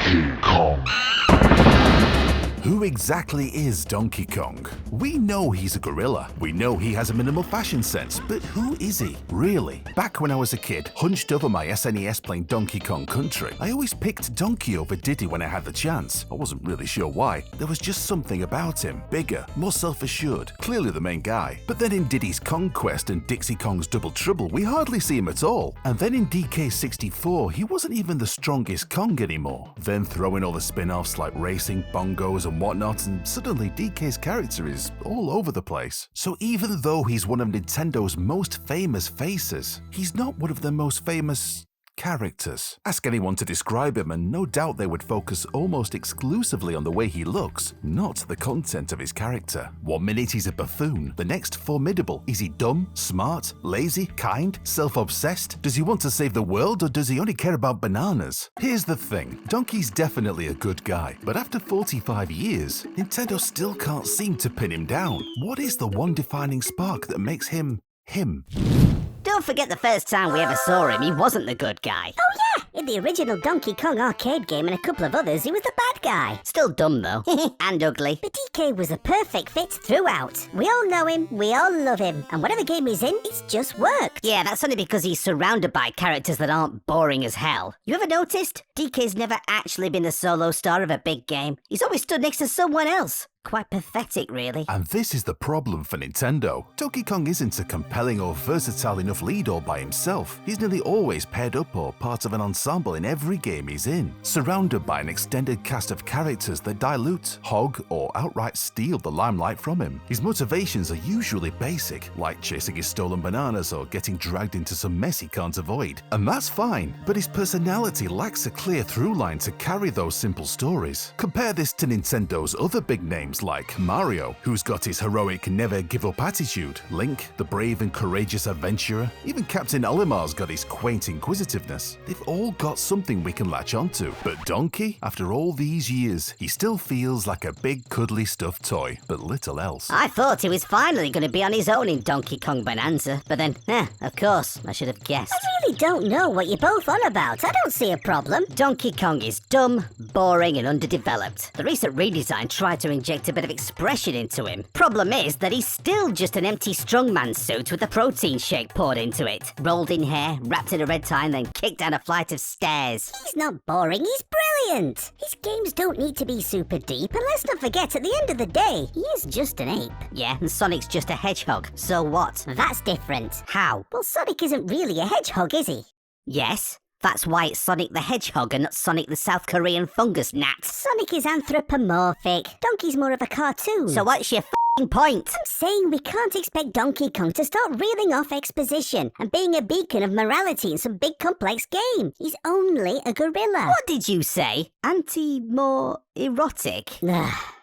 Donkey Kong. Who exactly is Donkey Kong? We know he's a gorilla. We know he has a minimal fashion sense, but who is he, really? Back when I was a kid, hunched over my SNES playing Donkey Kong Country, I always picked Donkey over Diddy when I had the chance. I wasn't really sure why. There was just something about him. Bigger, more self-assured, clearly the main guy. But then in Diddy's Conquest and Dixie Kong's Double Trouble, we hardly see him at all. And then in DK64, he wasn't even the strongest Kong anymore. Then throw in all the spin-offs like racing, bongos, and whatnot, and suddenly DK's character is all over the place. So even though he's one of Nintendo's most famous faces, he's not one of their most famous characters. Ask anyone to describe him and no doubt they would focus almost exclusively on the way he looks, not the content of his character. 1 minute he's a buffoon, the next formidable. Is he dumb, smart, lazy, kind, self-obsessed? Does he want to save the world or does he only care about bananas? Here's the thing, Donkey's definitely a good guy, but after 45 years, Nintendo still can't seem to pin him down. What is the one defining spark that makes him him? Don't forget the first time we ever saw him, he wasn't the good guy. Oh yeah, in the original Donkey Kong arcade game and a couple of others, he was the bad guy. Still dumb though, and ugly. But DK was a perfect fit throughout. We all know him, we all love him, and whatever game he's in, it's just worked. Yeah, that's only because he's surrounded by characters that aren't boring as hell. You ever noticed? DK's never actually been the solo star of a big game. He's always stood next to someone else. Quite pathetic, really. And this is the problem for Nintendo. Donkey Kong isn't a compelling or versatile enough lead all by himself. He's nearly always paired up or part of an ensemble in every game he's in, surrounded by an extended cast of characters that dilute, hog, or outright steal the limelight from him. His motivations are usually basic, like chasing his stolen bananas or getting dragged into some mess he can't avoid. And that's fine, but his personality lacks a clear through line to carry those simple stories. Compare this to Nintendo's other big names like Mario, who's got his heroic never-give-up attitude, Link, the brave and courageous adventurer, even Captain Olimar's got his quaint inquisitiveness. They've all got something we can latch onto. But Donkey, after all these years, he still feels like a big cuddly stuffed toy, but little else. I thought he was finally going to be on his own in Donkey Kong Bananza, but then, of course, I should have guessed. I really don't know what you're both on about. I don't see a problem. Donkey Kong is dumb, boring, and underdeveloped. The recent redesign tried to inject a bit of expression into him. Problem is that he's still just an empty strongman suit with a protein shake poured into it. Rolled in hair, wrapped in a red tie, and then kicked down a flight of stairs. He's not boring, he's brilliant. His games don't need to be super deep, and let's not forget, at the end of the day, he is just an ape. Yeah, and Sonic's just a hedgehog. So what? That's different. How? Well, Sonic isn't really a hedgehog, is he? Yes. That's why it's Sonic the Hedgehog and not Sonic the South Korean fungus gnat. Sonic is anthropomorphic. Donkey's more of a cartoon. So what's your point? I'm saying we can't expect Donkey Kong to start reeling off exposition and being a beacon of morality in some big complex game. He's only a gorilla. What did you say? More erotic?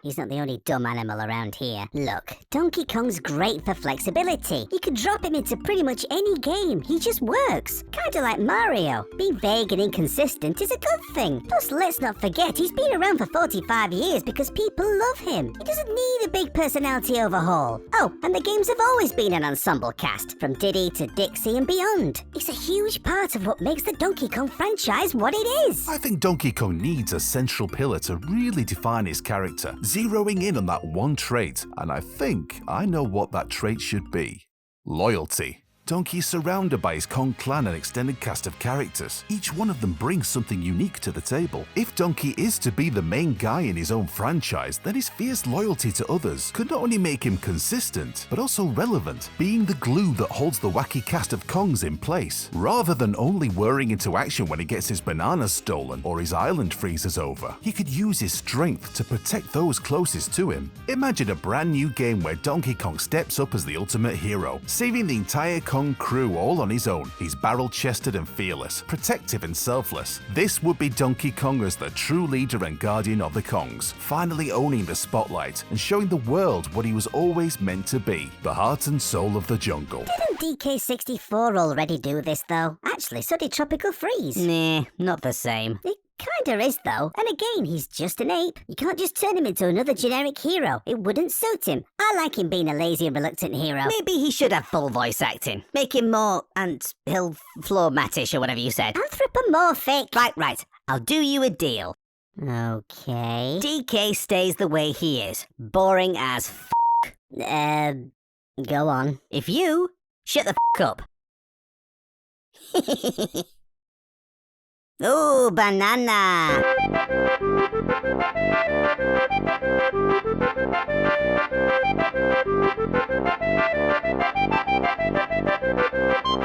He's not the only dumb animal around here. Look, Donkey Kong's great for flexibility. You can drop him into pretty much any game. He just works. Kinda like Mario. Being vague and inconsistent is a good thing. Plus, let's not forget, he's been around for 45 years because people love him. He doesn't need a big personality overhaul. Oh, and the games have always been an ensemble cast, from Diddy to Dixie and beyond. It's a huge part of what makes the Donkey Kong franchise what it is. I think Donkey Kong needs a central pillar to really define his character, zeroing in on that one trait, and I think I know what that trait should be. Loyalty. Donkey is surrounded by his Kong clan and extended cast of characters. Each one of them brings something unique to the table. If Donkey is to be the main guy in his own franchise, then his fierce loyalty to others could not only make him consistent, but also relevant, being the glue that holds the wacky cast of Kongs in place. Rather than only whirring into action when he gets his bananas stolen or his island freezes over, he could use his strength to protect those closest to him. Imagine a brand new game where Donkey Kong steps up as the ultimate hero, saving the entire Kong crew all on his own. He's barrel-chested and fearless, protective and selfless. This would be Donkey Kong as the true leader and guardian of the Kongs, finally owning the spotlight and showing the world what he was always meant to be, the heart and soul of the jungle. Didn't DK64 already do this, though? Actually, so did Tropical Freeze. Nah, not the same. It kinda is, though. And again, he's just an ape. You can't just turn him into another generic hero. It wouldn't suit him. I like him being a lazy and reluctant hero. Maybe he should have full voice acting. Make him more floor mattish or whatever you said. Anthropomorphic. Right. I'll do you a deal. Okay. DK stays the way he is. Boring as Go on. If you shut the up. Ooh, banana!